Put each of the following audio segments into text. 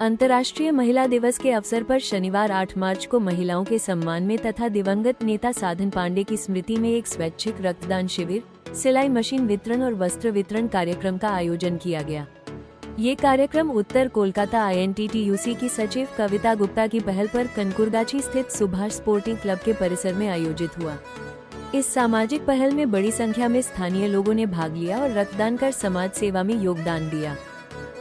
अंतर्राष्ट्रीय महिला दिवस के अवसर पर शनिवार 8 मार्च को महिलाओं के सम्मान में तथा दिवंगत नेता साधन पांडे की स्मृति में एक स्वैच्छिक रक्तदान शिविर, सिलाई मशीन वितरण और वस्त्र वितरण कार्यक्रम का आयोजन किया गया। ये कार्यक्रम उत्तर कोलकाता INTTUC की सचिव कविता गुप्ता की पहल पर कनकुरगाछी स्थित सुभाष स्पोर्टिंग क्लब के परिसर में आयोजित हुआ। इस सामाजिक पहल में बड़ी संख्या में स्थानीय लोगों ने भाग लिया और रक्तदान कर समाज सेवा में योगदान दिया।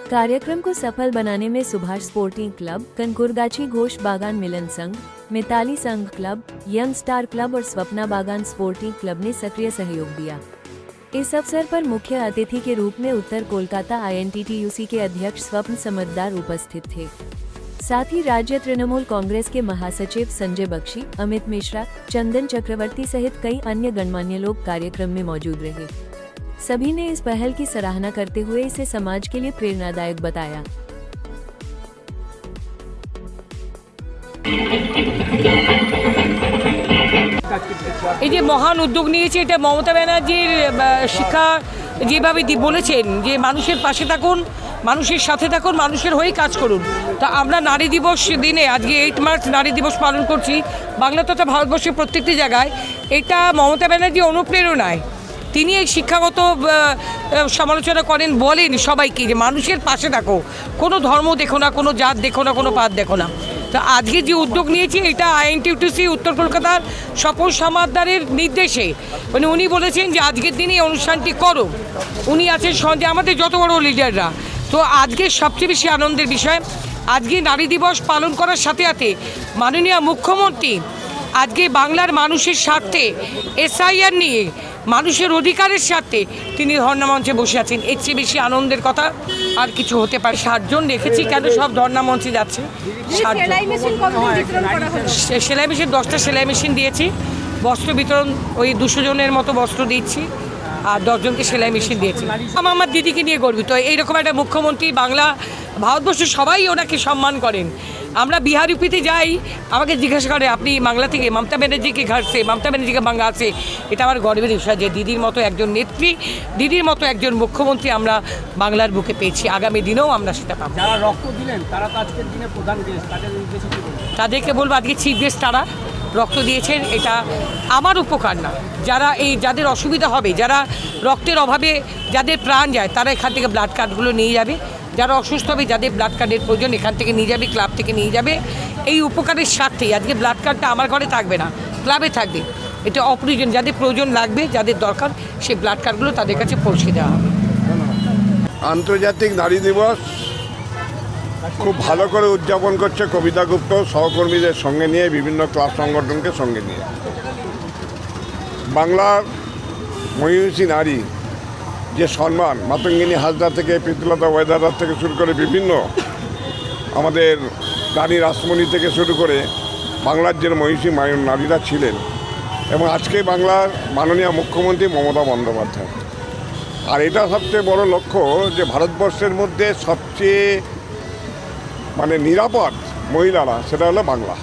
कार्यक्रम को सफल बनाने में सुभाष स्पोर्टिंग क्लब, कनकुरगाछी घोष बागान मिलन संघ, मिताली संघ क्लब, यंग स्टार क्लब और स्वप्ना बागान स्पोर्टिंग क्लब ने सक्रिय सहयोग दिया। इस अवसर पर मुख्य अतिथि के रूप में उत्तर कोलकाता INTTUC के अध्यक्ष स्वप्न समद्दार उपस्थित थे। साथ ही राज्य तृणमूल कांग्रेस के महासचिव संजय बख्शी, अमित मिश्रा, चंदन चक्रवर्ती सहित कई अन्य गणमान्य लोग कार्यक्रम में मौजूद रहे। सभी ने इस पहल की सराहना करते हुए इसे समाज के लिए प्रेरणादायक बताया। এই যে মহান উদ্যোগ নিয়েছে, এটা মমতা ব্যানার্জির শিক্ষা যেভাবে বলেছেন যে মানুষের পাশে থাকুন, মানুষের সাথে থাকুন, মানুষের হয়েই কাজ করুন। তা আমরা নারী দিবস দিনে আজকে 8 মার্চ নারী দিবস পালন করছি বাংলা তথা ভারতবর্ষের প্রত্যেকটি জায়গায়। এটা মমতা ব্যানার্জি অনুপ্রেরণায় তিনি এই শিক্ষাগত সমালোচনা করেন, বলেন সবাইকে যে মানুষের পাশে থাকো, কোনো ধর্ম দেখো না, কোনো জাত দেখো না, কোনো পাত দেখো না। তো আজকে যে উদ্যোগ নিয়েছি এটা INTTUC উত্তর কলকাতার স্বপন সমাদ্দারের নির্দেশে, মানে উনি বলেছেন যে আজকের দিনে এই অনুষ্ঠানটি করো। উনি আছেন সঙ্গে আমাদের যত বড় লিডাররা। তো আজকে সবচেয়ে বেশি আনন্দের বিষয়, আজকে নারী দিবস পালন করার সাথে সাথে মাননীয় মুখ্যমন্ত্রী আজকে বাংলার মানুষের স্বার্থে SIR নিয়ে মানুষের অধিকারের স্বার্থে তিনি ধর্ণা মঞ্চে বসে আছেন। এর চেয়ে বেশি আনন্দের কথা আর কিছু হতে পারে। 60 জন রেখেছি, কেন সব ধর্ণা মঞ্চে যাচ্ছে। সেলাই মেশিন 10টা সেলাই মেশিন দিয়েছি, বস্ত্র বিতরণ ওই 200 জনের মতো বস্ত্র দিচ্ছি, আর 10 জনকে সেলাই মেশিন দিয়েছি। আমার দিদিকে নিয়ে গর্বিত। এইরকম একটা মুখ্যমন্ত্রী, বাংলা ভারতবর্ষের সবাই ওনাকে সম্মান করেন। আমরা বিহার ইউপিতে যাই, আমাকে জিজ্ঞাসা করে আপনি বাংলা থেকে, মমতা ব্যানার্জিকে ঘাটছে, মমতা ব্যানার্জিকে বাংলা আছে। এটা আমার গর্বের বিষয় যে দিদির মতো একজন নেত্রী, দিদির মতো একজন মুখ্যমন্ত্রী আমরা বাংলার বুকে পেয়েছি। আগামী দিনেও আমরা সেটা পাবো। যারা রক্ত দিলেন তারা তো আজকের দিনে প্রধান গেস্ট, তাদেরকে বলবো আজকে চিফ গেস্ট তারা রক্ত দিয়েছেন। এটা আমার উপকার না, যারা যাদের অসুবিধা হবে, যারা রক্তের অভাবে যাদের প্রাণ যায়, তারা এখান থেকে ব্লাড কার্ডগুলো নিয়ে যাবে। যারা অসুস্থ হবে, যাদের ব্লাড কার্ডের প্রয়োজন, এখান থেকে নিয়ে যাবে, ক্লাব থেকে নিয়ে যাবে। এই উপকারের স্বার্থেই আজকে ব্লাড কার্ডটা আমার ঘরে থাকবে না, ক্লাবে থাকবে। এটা অপ্রয়োজন, যাদের প্রয়োজন লাগবে, যাদের দরকার, সেই ব্লাড কার্ডগুলো তাদের কাছে পৌঁছে দেওয়া হবে। আন্তর্জাতিক নারী দিবস খুব ভালো করে উদযাপন করছে কবিতা গুপ্ত সহকর্মীদের সঙ্গে নিয়ে, বিভিন্ন ক্লাব সংগঠনকে সঙ্গে নিয়ে। বাংলার মহিষী নারী যে সম্মান, মাতঙ্গিনী হাজরা থেকে প্রীতিলতা ওয়েদারার থেকে শুরু করে বিভিন্ন আমাদের রানী রাসমণি থেকে শুরু করে বাংলার যে মহিষী নারীরা ছিলেন, এবং আজকে বাংলার মাননীয় মুখ্যমন্ত্রী মমতা বন্দ্যোপাধ্যায়। আর এটা সবচেয়ে বড় লক্ষ্য যে ভারতবর্ষের মধ্যে সবচেয়ে নিরাপদ মহিলারা, সেটা হলো বাংলা।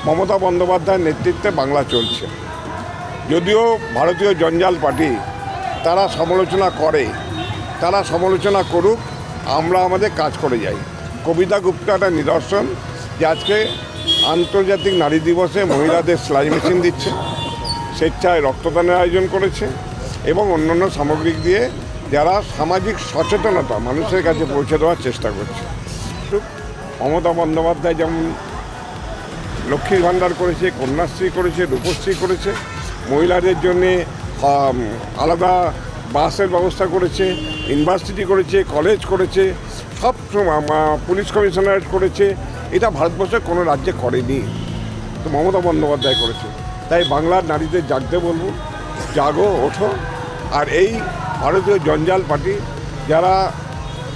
মমতা বন্দ্যোপাধ্যায়ের নেতৃত্বে বাংলা চলছে। যদিও ভারতীয় জঞ্জাল পার্টি তারা সমালোচনা করে, তারা সমালোচনা করুক, আমরা আমাদের কাজ করে যাই। কবিতা গুপ্তা একটা নিদর্শন যে আজকে আন্তর্জাতিক নারী দিবসে মহিলাদের সেলাই মেশিন দিচ্ছে, স্বেচ্ছায় রক্তদানের আয়োজন করেছে, এবং অন্যান্য সামগ্রিক দিয়ে যারা সামাজিক সচেতনতা মানুষের কাছে পৌঁছে দেওয়ার চেষ্টা করছে। মমতা বন্দ্যোপাধ্যায় যেমন লক্ষ্মীর ভাণ্ডার করেছে, কন্যাশ্রী করেছে, রূপশ্রী করেছে, মহিলাদের জন্যে আলাদা বাসের ব্যবস্থা করেছে, ইউনিভার্সিটি করেছে, কলেজ করেছে, সব পুলিশ কমিশনারেট করেছে। এটা ভারতবর্ষের কোনো রাজ্যে করেনি, তো মমতা বন্দ্যোপাধ্যায় করেছে। তাই বাংলার নারীদের জাগতে বলবো, জাগো, ওঠো। আর এই ভারতীয় জঞ্জাল পার্টি যারা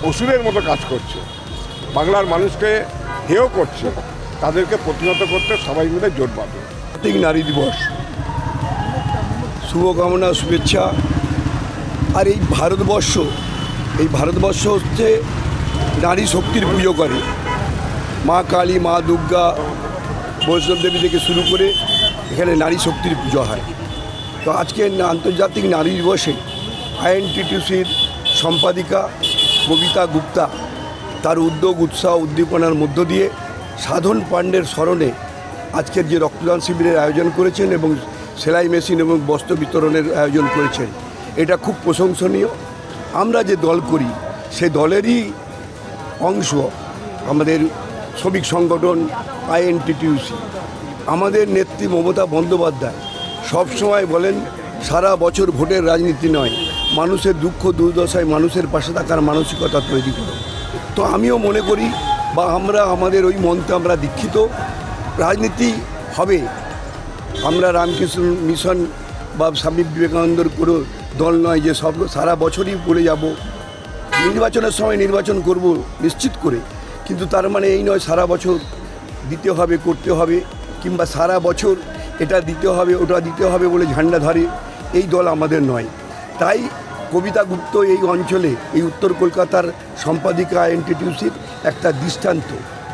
অসুরের মতো কাজ করছে, বাংলার মানুষকে হেয় করছে, তাদেরকে প্রতিহত করতে সবাই মিলে জোট বাঁধে। আন্তর্জাতিক নারী দিবস, শুভকামনা, শুভেচ্ছা। আর এই ভারতবর্ষ হচ্ছে নারী শক্তির পুজো করে। মা কালী, মা দুর্গা, বৈষ্ণব দেবী থেকে শুরু করে এখানে নারী শক্তির পুজো হয়। তো আজকে আন্তর্জাতিক নারী দিবসে INTTUCর সম্পাদিকা কবিতা গুপ্তা তার উদ্যোগ উৎসাহ উদ্দীপনার মধ্য দিয়ে সাধন পাণ্ডের স্মরণে আজকের যে রক্তদান শিবিরের আয়োজন করেছেন এবং সেলাই মেশিন এবং বস্ত্র বিতরণের আয়োজন করেছেন, এটা খুব প্রশংসনীয়। আমরা যে দল করি সে দলেরই অংশ আমাদের শ্রমিক সংগঠন আইএনটিটিউসি। আমাদের নেত্রী মমতা বন্দ্যোপাধ্যায় সবসময় বলেন, সারা বছর ভোটের রাজনীতি নয়, মানুষের দুঃখ দুর্দশায় মানুষের পাশে থাকার মানসিকতা তৈরি করো। তো আমিও মনে করি বা আমরা আমাদের ওই মন্ত্রে আমরা দীক্ষিত, রাজনীতি হবে। আমরা রামকৃষ্ণ মিশন বা স্বামী বিবেকানন্দর কোনো দল নয় যে সব সারা বছরই পড়ে যাব। নির্বাচনের সময় নির্বাচন করব নিশ্চিত করে, কিন্তু তার মানে এই নয় সারা বছর দিতে হবে, করতে হবে, কিংবা সারা বছর এটা দিতে হবে ওটা দিতে হবে বলে ঝান্ডা ধরে এই দল আমাদের নয়। তাই কবিতা গুপ্ত এই অঞ্চলে এই উত্তর কলকাতার সম্পাদিকা আইএনটিটিউসির একটা দৃষ্টান্ত।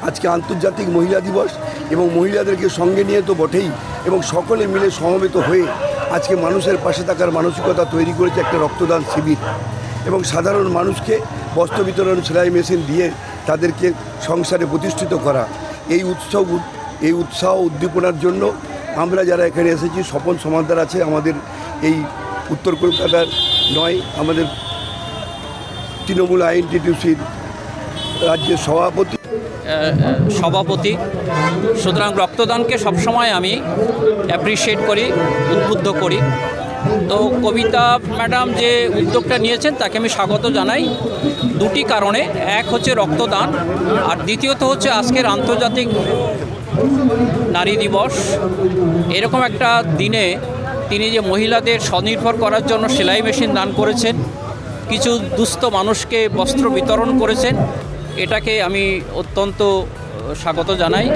আজকে আন্তর্জাতিক মহিলা দিবস এবং মহিলাদেরকে সঙ্গে নিয়ে তো বটেই, এবং সকলে মিলে সমবেত হয়ে আজকে মানুষের পাশে থাকার মানসিকতা তৈরি করেছে একটা রক্তদান শিবির, এবং সাধারণ মানুষকে বস্ত্র বিতরণ সেলাই মেশিন দিয়ে তাদেরকে সংসারে প্রতিষ্ঠিত করা। এই উৎসাহ উদ্দীপনার জন্য আমরা যারা এখানে এসেছি, স্বপন সমাদার আছে আমাদের এই উত্তর কলকাতার নয়, আমাদের তৃণমূল আইএনটিটিউসির রাজ্যের সভাপতি। সুতরাং রক্তদানকে সবসময় আমি অ্যাপ্রিসিয়েট করি, উদ্বুদ্ধ করি। তো কবিতা ম্যাডাম যে উদ্যোগটা নিয়েছেন তাকে আমি স্বাগত জানাই দুটি কারণে। এক হচ্ছে রক্তদান, আর দ্বিতীয়ত হচ্ছে আজকের আন্তর্জাতিক নারী দিবস। এরকম একটা দিনে তিনি যে মহিলাদের স্বনির্ভর করার জন্য সেলাই মেশিন দান করেছেন, কিছু দুস্থ মানুষকে বস্ত্র বিতরণ করেছেন, এটাকে আমি অত্যন্ত স্বাগত জানাই।